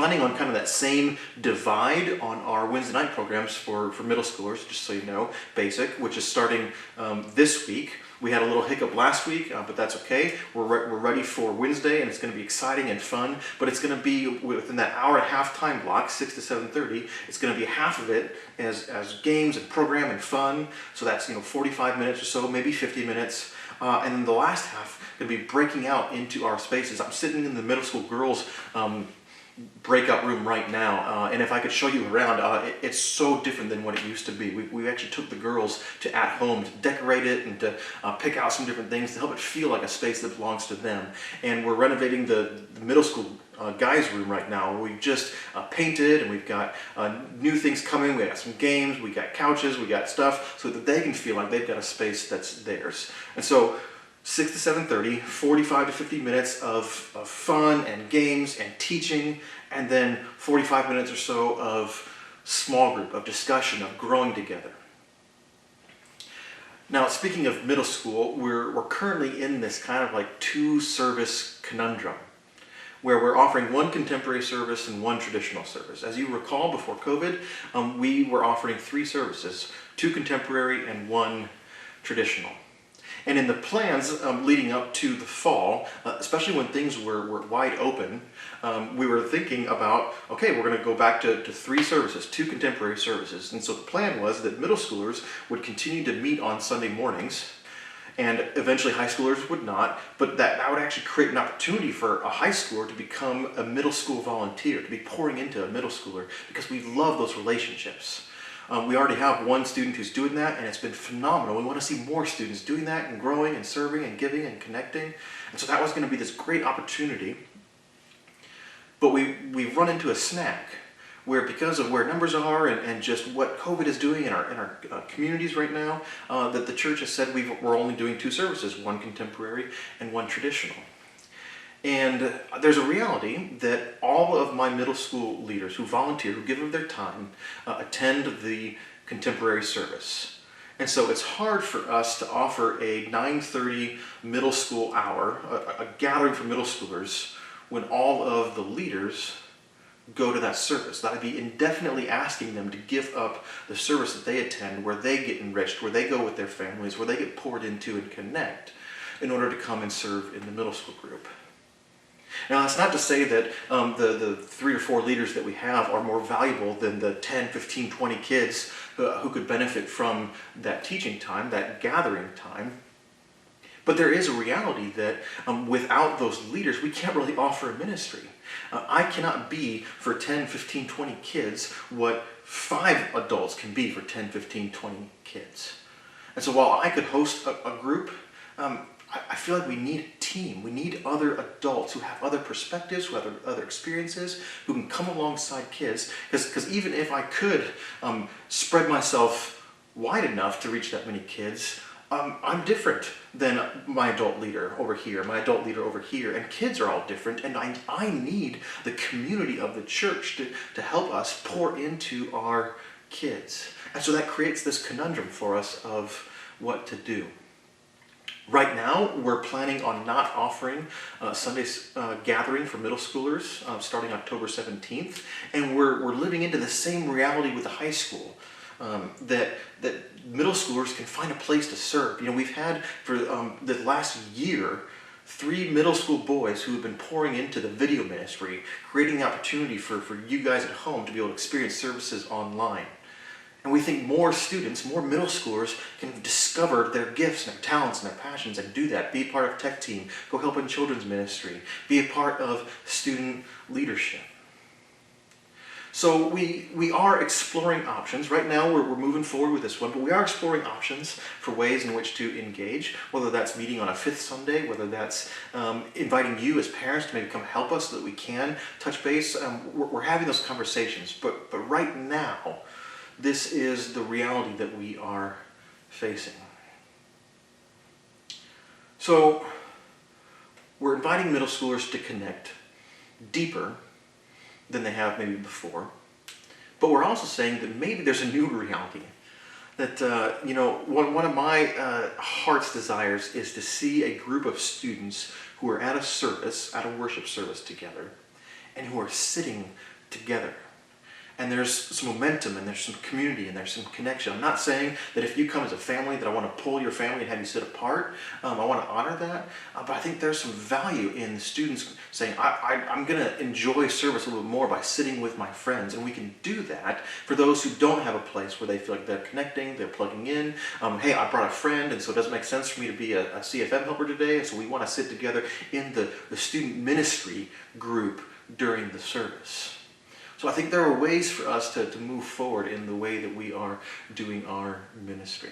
planning on kind of that same divide on our Wednesday night programs for middle schoolers, just so you know, basic, which is starting this week. We had a little hiccup last week, but that's okay. We're ready for Wednesday, and it's going to be exciting and fun, but it's going to be within that hour and a half time block, 6 to 7:30. It's going to be half of it as games and program and fun. So that's 45 minutes or so, maybe 50 minutes. And then the last half going to be breaking out into our spaces. I'm sitting in the middle school girls breakout room right now, and if I could show you around, it's so different than what it used to be. We actually took the girls to at home to decorate it and to pick out some different things to help it feel like a space that belongs to them. And we're renovating the middle school guys room right now. We've just painted, and we've got new things coming. We got some games, we got couches, we got stuff so that they can feel like they've got a space that's theirs. And so 6 to 7:30, 45 to 50 minutes of fun and games and teaching, and then 45 minutes or so of small group, of discussion, of growing together. Now, speaking of middle school, we're currently in this kind of like two-service conundrum, where we're offering one contemporary service and one traditional service. As you recall, before COVID, we were offering 3 services, 2 contemporary and 1 traditional. And in the plans leading up to the fall, especially when things were wide open, we were thinking about, okay, we're going to go back to 3 services, 2 contemporary services. And so the plan was that middle schoolers would continue to meet on Sunday mornings, and eventually high schoolers would not, but that would actually create an opportunity for a high schooler to become a middle school volunteer, to be pouring into a middle schooler, because we love those relationships. We already have 1 student who's doing that, and it's been phenomenal. We want to see more students doing that and growing and serving and giving and connecting. And so that was going to be this great opportunity. But we've run into a snag where, because of where numbers are and just what COVID is doing in our communities right now, that the church has said we're only doing 2 services, 1 contemporary and 1 traditional. And there's a reality that all of my middle school leaders who volunteer, who give of their time, attend the contemporary service. And so it's hard for us to offer a 9:30 middle school hour, a gathering for middle schoolers, when all of the leaders go to that service. That would be indefinitely asking them to give up the service that they attend, where they get enriched, where they go with their families, where they get poured into and connect, in order to come and serve in the middle school group. Now, that's not to say that the 3 or 4 leaders that we have are more valuable than the 10, 15, 20 kids who could benefit from that teaching time, that gathering time. But there is a reality that without those leaders, we can't really offer a ministry. I cannot be for 10, 15, 20 kids what 5 adults can be for 10, 15, 20 kids. And so while I could host a group, I feel like we need a team. We need other adults who have other perspectives, who have other experiences, who can come alongside kids. Because even if I could spread myself wide enough to reach that many kids, I'm different than my adult leader over here, my adult leader over here, and kids are all different, and I need the community of the church to help us pour into our kids. And so that creates this conundrum for us of what to do. Right now, we're planning on not offering Sunday's gathering for middle schoolers starting October 17th, and we're living into the same reality with the high school, that middle schoolers can find a place to serve. We've had for the last year 3 middle school boys who have been pouring into the video ministry, creating the opportunity for you guys at home to be able to experience services online. And we think more students, more middle schoolers, can discover their gifts and their talents and their passions and do that. Be a part of tech team, go help in children's ministry, be a part of student leadership. So we are exploring options. Right now we're moving forward with this one, but we are exploring options for ways in which to engage, whether that's meeting on a 5th Sunday, whether that's inviting you as parents to maybe come help us so that we can touch base. We're having those conversations, but right now, this is the reality that we are facing. So we're inviting middle schoolers to connect deeper than they have maybe before. But we're also saying that maybe there's a new reality. That, one of my heart's desires is to see a group of students who are at a service, at a worship service together, and who are sitting together. And there's some momentum, and there's some community, and there's some connection. I'm not saying that if you come as a family that I want to pull your family and have you sit apart. I want to honor that. But I think there's some value in the students saying, I'm going to enjoy service a little bit more by sitting with my friends. And we can do that for those who don't have a place where they feel like they're connecting, they're plugging in. Hey, I brought a friend, and so it doesn't make sense for me to be a CFM helper today. And so we want to sit together in the student ministry group during the service. So I think there are ways for us to move forward in the way that we are doing our ministry.